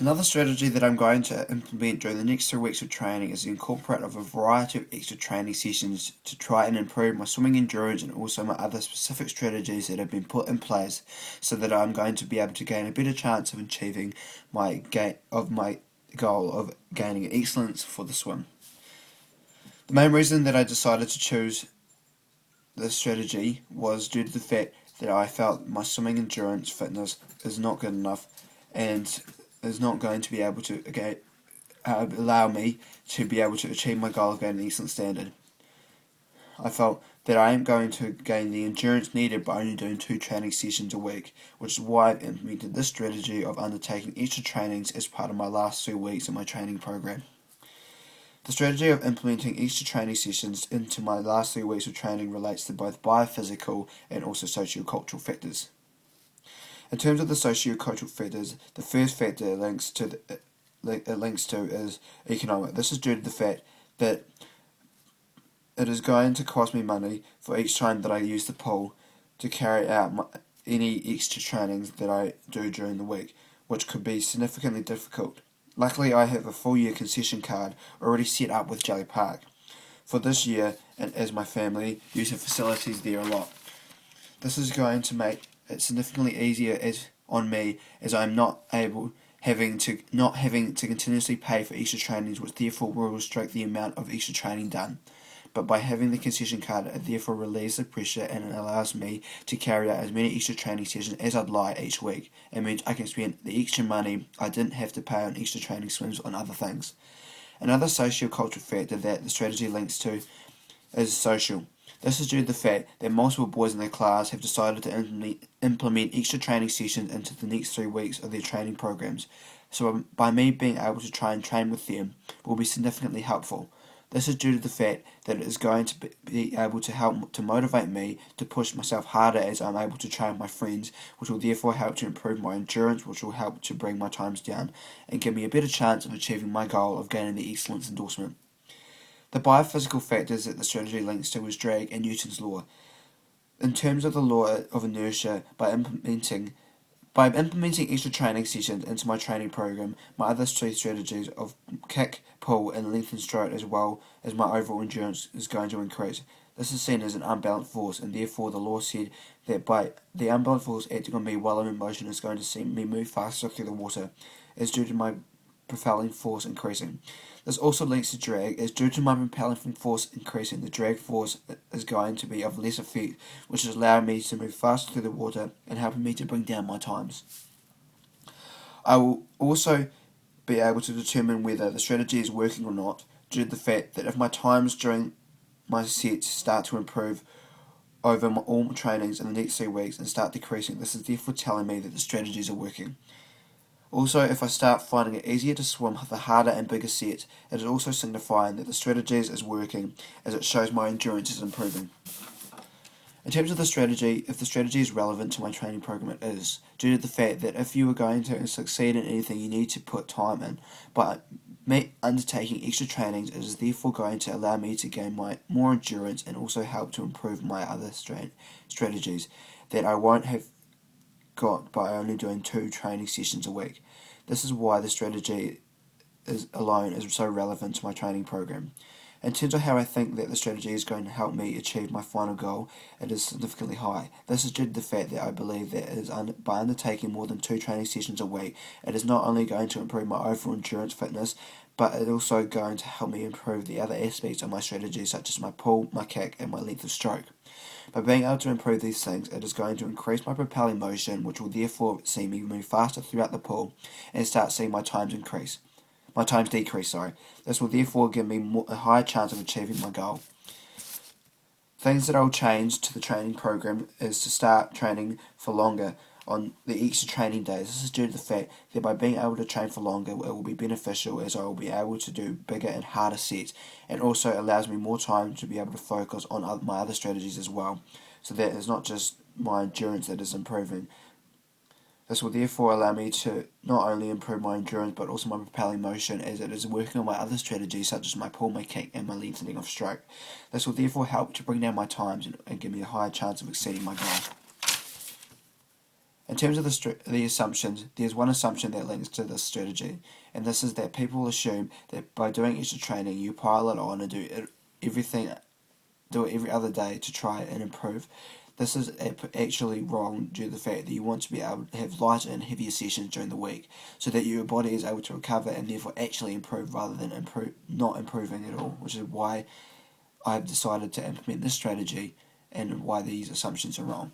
Another strategy that I'm going to implement during the next 3 weeks of training is the incorporate of a variety of extra training sessions to try and improve my swimming endurance and also my other specific strategies that have been put in place so that I'm going to be able to gain a better chance of achieving my goal of gaining excellence for the swim. The main reason that I decided to choose this strategy was due to the fact that I felt my swimming endurance fitness is not good enough and is not going to be able to allow me to be able to achieve my goal of gaining an excellent standard. I felt that I am going to gain the endurance needed by only doing 2 training sessions a week, which is why I've implemented this strategy of undertaking extra trainings as part of my last 2 weeks of my training program. The strategy of implementing extra training sessions into my last 3 weeks of training relates to both biophysical and also sociocultural factors. In terms of the sociocultural factors, the first factor it links to is economic. This is due to the fact that it is going to cost me money for each time that I use the pool to carry out any extra trainings that I do during the week, which could be significantly difficult. Luckily, I have a full year concession card already set up with Jelly Park for this year, and as my family use the facilities there a lot. This is going to make it significantly easier on me, as I'm not having to continuously pay for extra trainings, which therefore will restrict the amount of extra training done. But by having the concession card, it therefore relieves the pressure and it allows me to carry out as many extra training sessions as I'd like each week. It means I can spend the extra money I didn't have to pay on extra training swims on other things. Another sociocultural factor that the strategy links to is social. This is due to the fact that multiple boys in their class have decided to implement extra training sessions into the next 3 weeks of their training programs. So by me being able to try and train with them will be significantly helpful. This is due to the fact that it is going to be able to help to motivate me to push myself harder as I'm able to train with my friends, which will therefore help to improve my endurance, which will help to bring my times down and give me a better chance of achieving my goal of gaining the excellence endorsement. The biophysical factors that the strategy links to is drag and Newton's law. In terms of the law of inertia, by implementing extra training sessions into my training program, my other 2 strategies of kick, pull, and lengthen stroke, as well as my overall endurance, is going to increase. This is seen as an unbalanced force, and therefore the law said that by the unbalanced force acting on me while I'm in motion is going to see me move faster through the water, as due to my propelling force increasing. This also links to drag, as due to my propelling force increasing, the drag force is going to be of less effect, which is allowing me to move faster through the water and helping me to bring down my times. I will also be able to determine whether the strategy is working or not due to the fact that if my times during my sets start to improve over all my trainings in the next 3 weeks and start decreasing, this is therefore telling me that the strategies are working. Also, if I start finding it easier to swim the harder and bigger sets, it is also signifying that the strategies is working, as it shows my endurance is improving. In terms of the strategy, if the strategy is relevant to my training program, it is, due to the fact that if you are going to succeed in anything, you need to put time in. But me undertaking extra trainings, it is therefore going to allow me to gain more endurance and also help to improve my other strategies that I won't have got by only doing 2 training sessions a week. This is why the strategy alone is so relevant to my training program. In terms of how I think that the strategy is going to help me achieve my final goal, it is significantly high. This is due to the fact that I believe that by undertaking more than 2 training sessions a week, it is not only going to improve my overall endurance fitness, but it is also going to help me improve the other aspects of my strategy, such as my pull, my kick, and my length of stroke. By being able to improve these things, it is going to increase my propelling motion, which will therefore see me move faster throughout the pool and start seeing my times decrease. This will therefore give me a higher chance of achieving my goal. Things that I will change to the training program is to start training for longer on the extra training days. This is due to the fact that by being able to train for longer, it will be beneficial, as I will be able to do bigger and harder sets, and also allows me more time to be able to focus on my other strategies as well, so that it's not just my endurance that is improving. This will therefore allow me to not only improve my endurance but also my propelling motion, as it is working on my other strategies such as my pull, my kick, and my lengthening of stroke. This will therefore help to bring down my times and give me a higher chance of exceeding my goal. In terms of the assumptions, there's one assumption that links to this strategy, and this is that people assume that by doing extra training, you pile it on and do it every other day to try and improve. This is actually wrong due to the fact that you want to be able to have lighter and heavier sessions during the week so that your body is able to recover and therefore actually improve rather than not improving at all, which is why I've decided to implement this strategy and why these assumptions are wrong.